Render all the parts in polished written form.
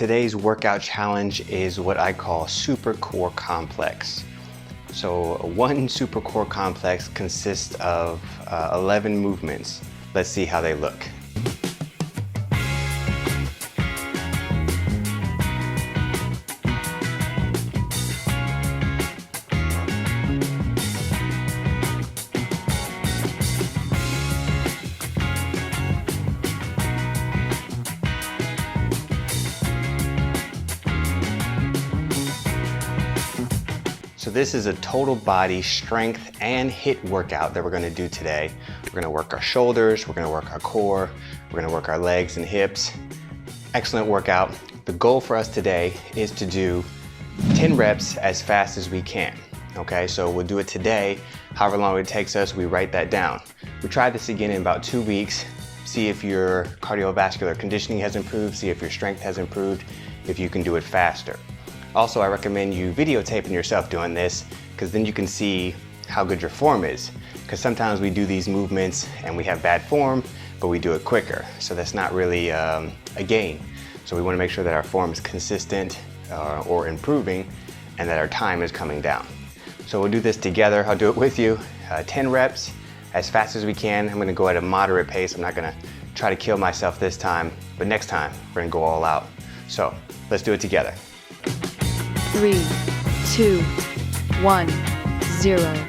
Today's workout challenge is what I call Super Core Complex. So one Super Core Complex consists of 11 movements. Let's see how they look. So this is a total body strength and HIIT workout that we're gonna do today. We're gonna work our shoulders, we're gonna work our core, we're gonna work our legs and hips. Excellent workout. The goal for us today is to do 10 reps as fast as we can. Okay, so we'll do it today. However long it takes us, we write that down. We try this again in about 2 weeks. See if your cardiovascular conditioning has improved, see if your strength has improved, if you can do it faster. Also, I recommend you videotaping yourself doing this because then you can see how good your form is. Because sometimes we do these movements and we have bad form, but we do it quicker. So that's not really a gain. So we want to make sure that our form is consistent or improving and that our time is coming down. So we'll do this together. I'll do it with you. 10 reps as fast as we can. I'm going to go at a moderate pace. I'm not going to try to kill myself this time, but next time we're going to go all out. So let's do it together. 3, 2, 1, 0.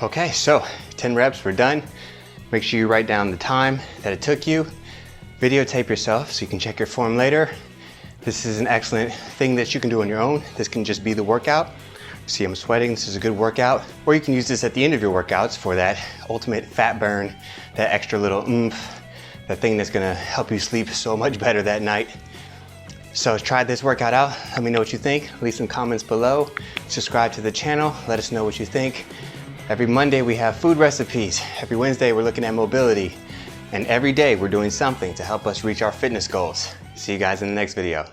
Okay, so 10 reps, we're done. Make sure you write down the time that it took you. Videotape yourself so you can check your form later. This is an excellent thing that you can do on your own. This can just be the workout. See, I'm sweating, this is a good workout. Or you can use this at the end of your workouts for that ultimate fat burn, that extra little oomph, that thing that's gonna help you sleep so much better that night. So try this workout out. Let me know what you think. Leave some comments below. Subscribe to the channel. Let us know what you think. Every Monday we have food recipes. Every Wednesday we're looking at mobility. And every day we're doing something to help us reach our fitness goals. See you guys in the next video.